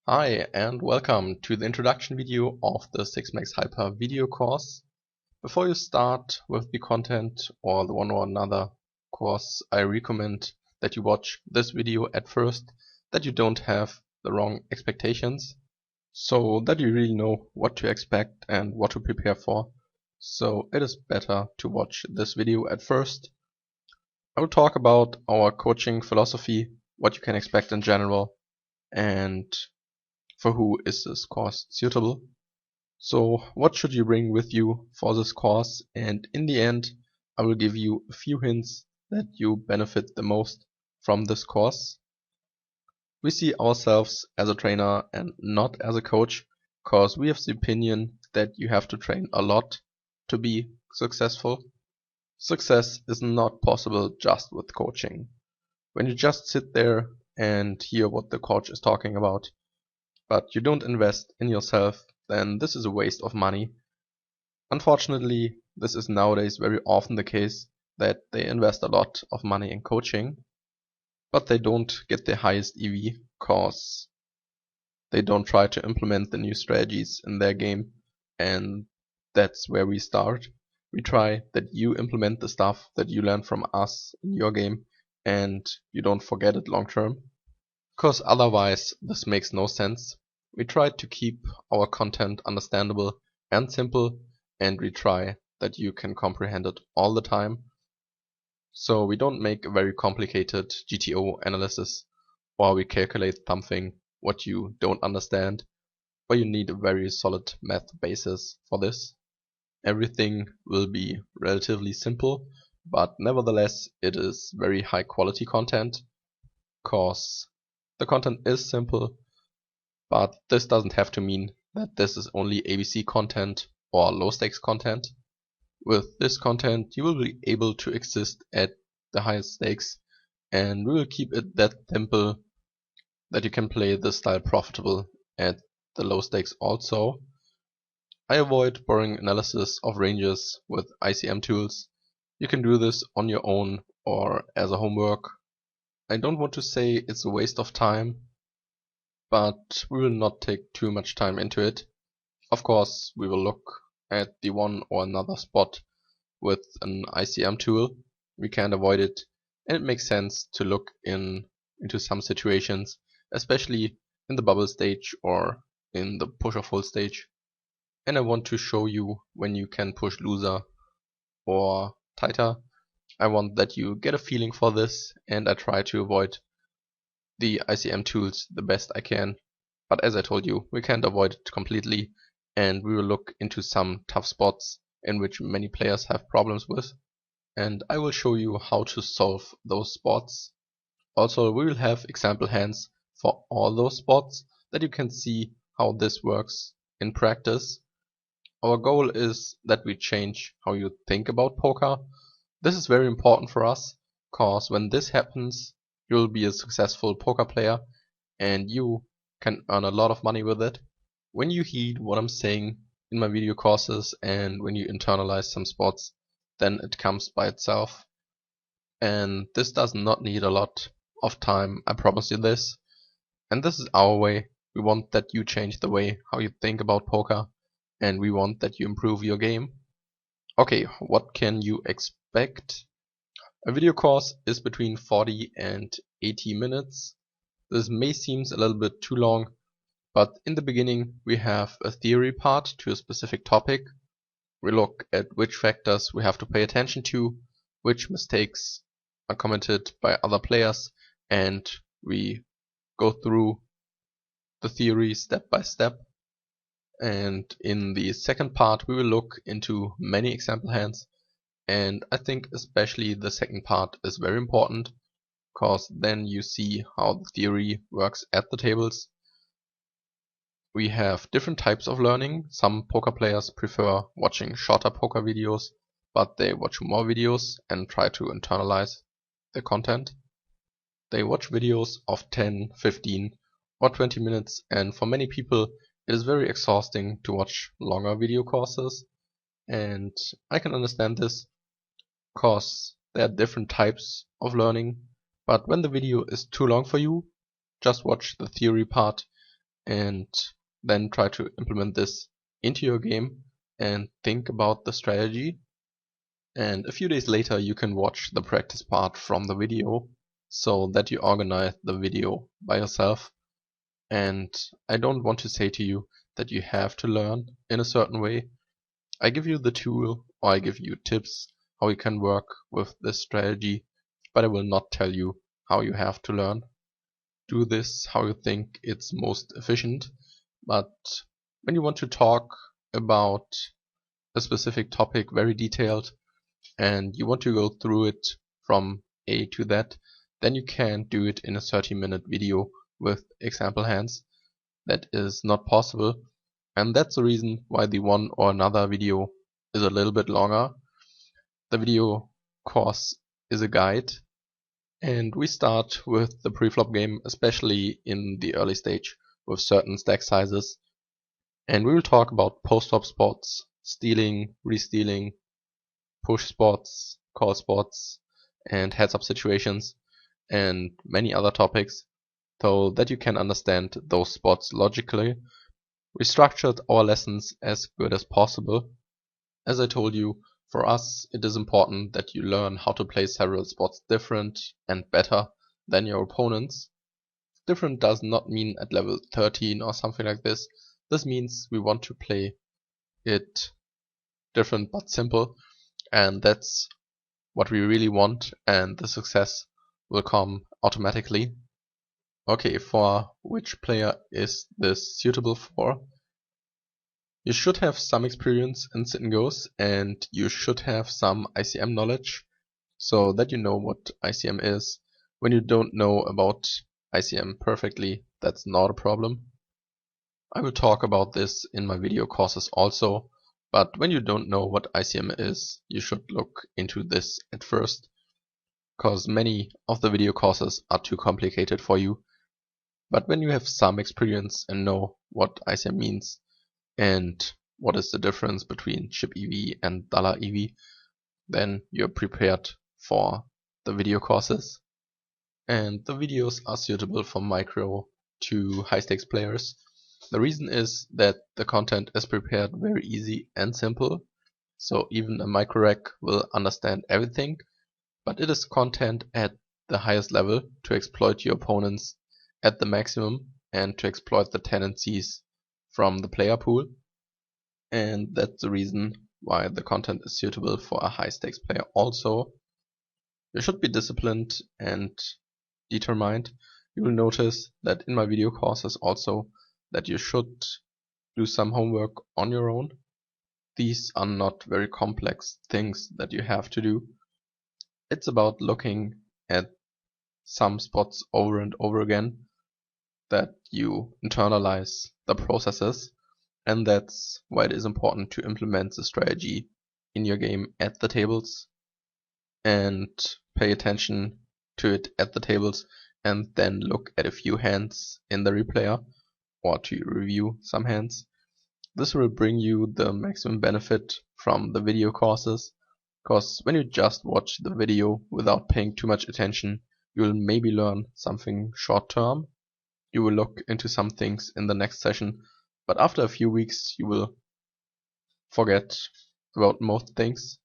Hi and welcome to the introduction video of the 6max Hyper video course. Before you start with the content or the one or another course, I recommend that you watch this video at first, that you don't have the wrong expectations, so that you really know what to expect and what to prepare for. So it is better to watch this video at first. I will talk about our coaching philosophy, what you can expect in general, and for who is this course suitable. So what should you bring with you for this course, and in the end I will give you a few hints that you benefit the most from this course. We see ourselves as a trainer and not as a coach, cause we have the opinion that you have to train a lot to be successful. Success is not possible just with coaching. When you just sit there and hear what the coach is talking about, but you don't invest in yourself, then this is a waste of money. Unfortunately, this is nowadays very often the case that they invest a lot of money in coaching, but they don't get the highest EV cause they don't try to implement the new strategies in their game, and that's where we start. We try that you implement the stuff that you learn from us in your game and you don't forget it long term, cause otherwise this makes no sense. We try to keep our content understandable and simple, and we try that you can comprehend it all the time. So we don't make a very complicated GTO analysis, or we calculate something what you don't understand, or you need a very solid math basis for this. Everything will be relatively simple, but nevertheless it is very high quality content, cause the content is simple, but this doesn't have to mean that this is only ABC content or low stakes content. With this content you will be able to exist at the highest stakes, and we will keep it that simple that you can play this style profitable at the low stakes also. I avoid boring analysis of ranges with ICM tools. You can do this on your own or as a homework. I don't want to say it's a waste of time, but we will not take too much time into it. Of course, we will look at the one or another spot with an ICM tool. We can't avoid it, and it makes sense to look into some situations, especially in the bubble stage or in the push or full stage. And I want to show you when you can push looser or tighter. I want that you get a feeling for this, and I try to avoid the ICM tools the best I can. But as I told you, we can't avoid it completely, and we will look into some tough spots in which many players have problems with, and I will show you how to solve those spots. Also, we will have example hands for all those spots that you can see how this works in practice. Our goal is that we change how you think about poker. This is very important for us, cause when this happens, you'll be a successful poker player and you can earn a lot of money with it. When you heed what I'm saying in my video courses and when you internalize some spots, then it comes by itself. And this does not need a lot of time, I promise you this. And this is our way. We want that you change the way how you think about poker, and we want that you improve your game. Okay, what can you expect? A video course is between 40 and 80 minutes. This may seem a little bit too long, but in the beginning we have a theory part to a specific topic. We look at which factors we have to pay attention to, which mistakes are committed by other players, and we go through the theory step by step. And in the second part we will look into many example hands, and I think especially the second part is very important, because then you see how the theory works at the tables. We have different types of learning. Some poker players prefer watching shorter poker videos, but they watch more videos and try to internalize the content. They watch videos of 10, 15 or 20 minutes, and for many people it is very exhausting to watch longer video courses, and I can understand this, cause there are different types of learning. But when the video is too long for you, just watch the theory part and then try to implement this into your game and think about the strategy. And a few days later you can watch the practice part from the video, so that you organize the video by yourself. And I don't want to say to you that you have to learn in a certain way. I give you the tool, or I give you tips how you can work with this strategy, but I will not tell you how you have to learn. Do this how you think it's most efficient, but when you want to talk about a specific topic very detailed and you want to go through it from A to Z, then you can do it in a 30-minute video with example hands. That is not possible, and that's the reason why the one or another video is a little bit longer. The video course is a guide, and we start with the preflop game, especially in the early stage, with certain stack sizes. And we will talk about post-flop spots, stealing, re-stealing, push spots, call spots, and heads-up situations, and many other topics, so that you can understand those spots logically. We structured our lessons as good as possible. As I told you, for us it is important that you learn how to play several spots different and better than your opponents. Different does not mean at level 13 or something like this. This means we want to play it different but simple, and that's what we really want, and the success will come automatically. Okay, for which player is this suitable for? You should have some experience in sit and goes, and you should have some ICM knowledge, so that you know what ICM is. When you don't know about ICM perfectly, that's not a problem. I will talk about this in my video courses also, but when you don't know what ICM is, you should look into this at first, because many of the video courses are too complicated for you. But when you have some experience and know what ICM means and what is the difference between chip EV and dollar EV, then you're prepared for the video courses. And the videos are suitable for micro to high stakes players. The reason is that the content is prepared very easy and simple, so even a micro rec will understand everything, but it is content at the highest level to exploit your opponents at the maximum and to exploit the tendencies from the player pool. And that's the reason why the content is suitable for a high stakes player also. You should be disciplined and determined. You will notice that in my video courses also that you should do some homework on your own. These are not very complex things that you have to do. It's about looking at some spots over and over again, that you internalize the processes, and that's why it is important to implement the strategy in your game at the tables and pay attention to it at the tables, and then look at a few hands in the replayer or to review some hands. This will bring you the maximum benefit from the video courses, because when you just watch the video without paying too much attention, you will maybe learn something short term. You will look into some things in the next session, but after a few weeks you will forget about most things,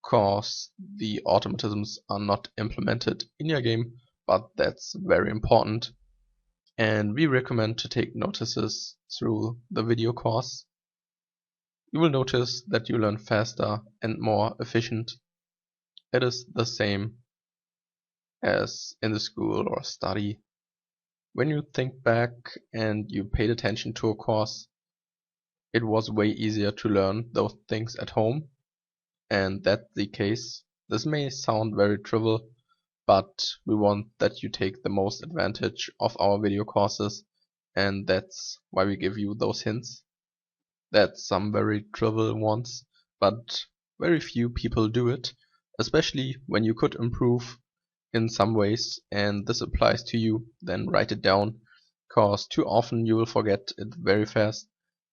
cause the automatisms are not implemented in your game, but that's very important. And we recommend to take notices through the video course. You will notice that you learn faster and more efficient. It is the same as in the school or study. When you think back and you paid attention to a course, it was way easier to learn those things at home, and that's the case. This may sound very trivial, but we want that you take the most advantage of our video courses, and that's why we give you those hints. That's some very trivial ones, but very few people do it, especially when you could improve in some ways and this applies to you. Then write it down, cause too often you will forget it very fast,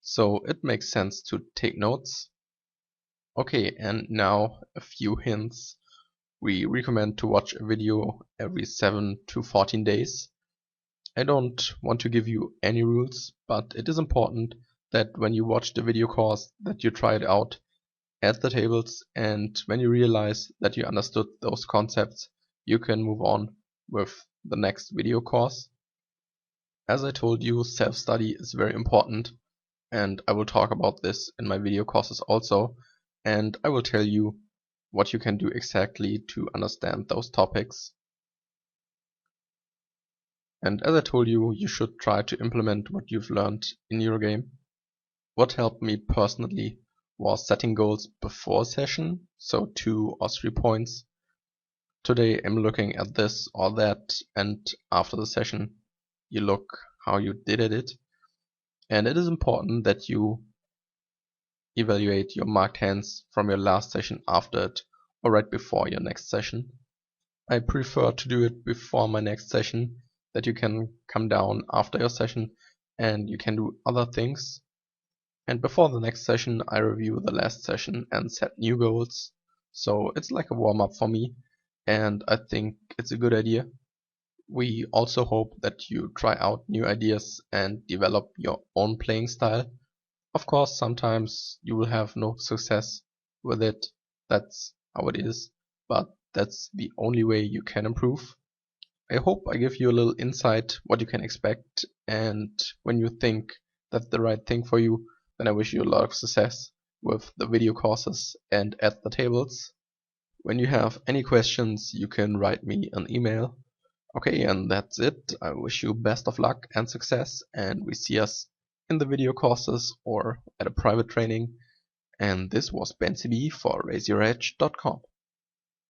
so it makes sense to take notes. Okay, and now a few hints. We recommend to watch a video every 7 to 14 days. I don't want to give you any rules, but it is important that when you watch the video course that you try it out, add the tables, and when you realize that you understood those concepts, you can move on with the next video course. As I told you, self-study is very important, and I will talk about this in my video courses also, and I will tell you what you can do exactly to understand those topics. And as I told you, you should try to implement what you've learned in your game. What helped me personally was setting goals before session, so 2 or 3 points. Today I'm looking at this or that, and after the session you look how you did it. And it is important that you evaluate your marked hands from your last session after it or right before your next session. I prefer to do it before my next session, that you can come down after your session and you can do other things. And before the next session I review the last session and set new goals. So it's like a warm-up for me, and I think it's a good idea. We also hope that you try out new ideas and develop your own playing style. Of course, sometimes you will have no success with it. That's how it is, but that's the only way you can improve. I hope I give you a little insight what you can expect, and when you think that's the right thing for you, then I wish you a lot of success with the video courses and at the tables. When you have any questions, you can write me an email. Okay, and that's it. I wish you best of luck and success, and we see us in the video courses or at a private training. And this was Ben CB for RaiseYourEdge.com.